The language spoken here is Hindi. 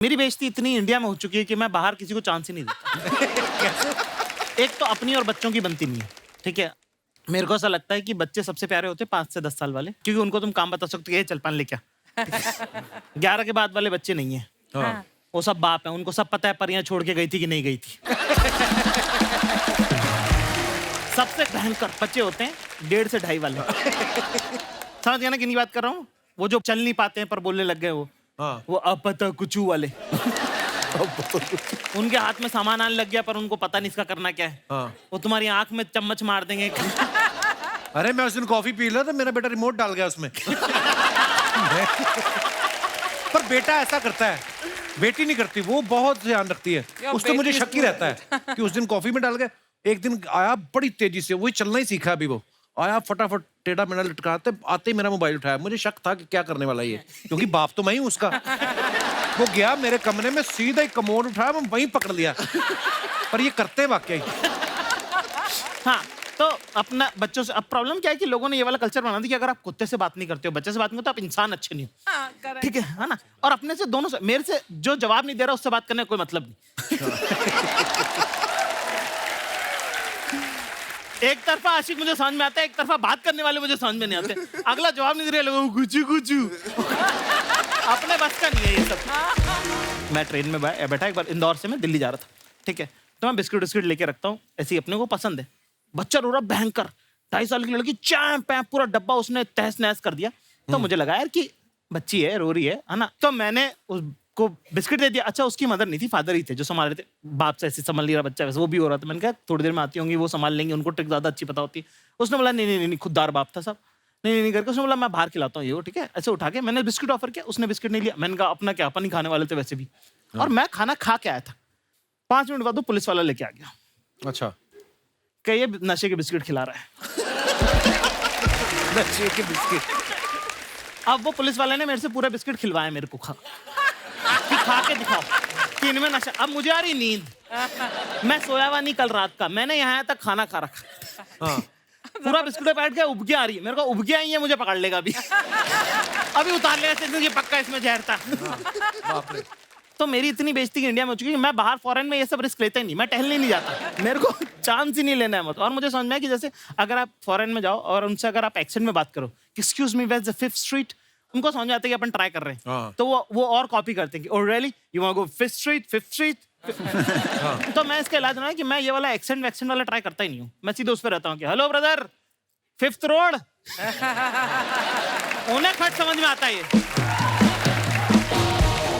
मेरी बेइज्जती इतनी इंडिया में हो चुकी है कि मैं बाहर किसी को चांस ही नहीं देता। एक तो अपनी और बच्चों की बनती नहीं है, ठीक है। मेरे को ऐसा लगता है कि बच्चे सबसे प्यारे होते हैं 5 से 10 साल वाले, क्योंकि उनको तुम काम बता सकते हो, ये चल पान ले क्या। 11 के बाद वाले बच्चे नहीं है। हाँ। वो सब बाप है, उनको सब पता है परियां छोड़ के गई थी कि नहीं गई थी। सबसे भयंकर बच्चे होते हैं 1.5 से 2.5 वाले। समझ गया ना कितनी बात कर रहा हूँ? वो जो चल नहीं पाते हैं पर बोलने लग गए वो अब पता कुचू वाले। उनके हाथ में सामान आने लग गया पर उनको पता नहीं इसका करना क्या है। हाँ। वो तुम्हारी आंख में चम्मच मार देंगे। अरे मैं उस दिन कॉफी पी रहा था, मेरा बेटा रिमोट डाल गया उसमें। पर बेटा ऐसा करता है, बेटी नहीं करती, वो बहुत ध्यान रखती है। उस तो मुझे शक ही रहता है कि उस दिन कॉफी में डाल गया। एक दिन आया बड़ी तेजी से, वही चलना ही सीखा अभी, वो आया फटाफट टेढ़ा मेढ़ा लटकाते आते ही मेरा मोबाइल उठाया। मुझे शक था कि क्या करने वाला ये, क्योंकि बाप तो मैं ही हूं उसका। वो गया मेरे कमरे में, सीधा ही कमोड उठाया, मैं वहीं पकड़ लिया। पर ये करते वाकई। हाँ, तो अपना बच्चों से अब प्रॉब्लम क्या है कि लोगों ने ये वाला कल्चर बना दिया कि अगर आप कुत्ते से बात नहीं करते हो, बच्चे से बात नहीं करते हो, आप इंसान अच्छे नहीं हो। हाँ, correct। ठीक है ना? और अपने से दोनों से, मेरे से जो जवाब नहीं दे रहा उससे बात करने का कोई मतलब नहीं। एक तरफा आशिक मुझे समझ में आता है, एक तरफा बात करने वाले मुझे समझ में नहीं आते। अगला जवाब नहीं दे रहे, लोगों गुचू गुचू। अपने बस का नहीं है ये सब। मैं ट्रेन में बैठा, एक बार इंदौर से मैं दिल्ली जा रहा था, ठीक है। तो मैं बिस्किट विस्किट लेके रखता हूँ, ऐसे ही अपने को पसंद है। बच्चा रो रहा भयंकर, 2.5 साल की लड़की, चैंप पैंप पूरा डब्बा उसने तहस नहस कर दिया। तो मुझे लगा यार कि बच्ची है, रो रही है ना। तो मैंने उसको बिस्किट दे दिया। अच्छा, उसकी मदर नहीं थी, फादर ही थे जो संभाल रहे थे। बाप से ऐसे संभाल नहीं रहा बच्चा, वैसे वो भी हो रहा था। मैंने कहा थोड़ी देर में आती होंगी, वो संभाल लेंगे, उनको ट्रिक ज्यादा अच्छी पता होती है। उसने बोला नहीं, खुददार बाप था सब, नहीं करके उसने बोला मैं बाहर खिलाता हूँ ये, ठीक है। ऐसे उठा के मैंने बिस्किट ऑफर किया, उसने बिस्किट नहीं लिया। मैंने कहा अपना क्या, अपन ही खाने वाले थे वैसे भी। और मैं खाना खा के आया था। 5 मिनट बाद वो पुलिस वाला लेके आ गया। अच्छा, कि ये नशे के बिस्किट खिला रहा है। नशे के बिस्किट। अब वो पुलिस वाले ने मेरे से पूरा बिस्किट खिलवाया मेरे को, खा के दिखाओ कि इनमें नशा। अब मुझे आ रही नींद, मैं सोया हुआ नहीं कल रात का, मैंने यहाँ आया तक खाना खा रखा। हाँ। पूरा बिस्कुट बैठ गया, उबकी आ रही है मेरे को, उबकी आई है, मुझे पकड़ लेगा अभी। अभी उतार लेगा, ये पक्का इसमें जहर था। बाप रे। तो मेरी इतनी बेइज्जती इंडिया में हो चुकी है, मैं बाहर फॉरेन में ये सब रिस्क लेता ही नहीं, मैं टहलने नहीं जाता, मेरे को चांस ही नहीं लेना है मत। और मुझे समझ में है कि जैसे अगर आप फॉरेन में जाओ और उनसे अगर आप एक्सेंट में बात करो, excuse me where is the 5th street, उनको समझ में आता है कि अपन ट्राई कर रहे हैं। हाँ। तो वो और कॉपी करते हैं कि oh really you want to go 5th street 5th street. तो मैं इसका इलाज ना है कि मैं ये वाला एक्सेंट वैक्सेंट वाला ट्राई करता ही नहीं हूँ। मैं सीधे उस पर रहता हूँ कि हेलो ब्रदर 5th रोड। उन्हें खट समझ में आता है ये।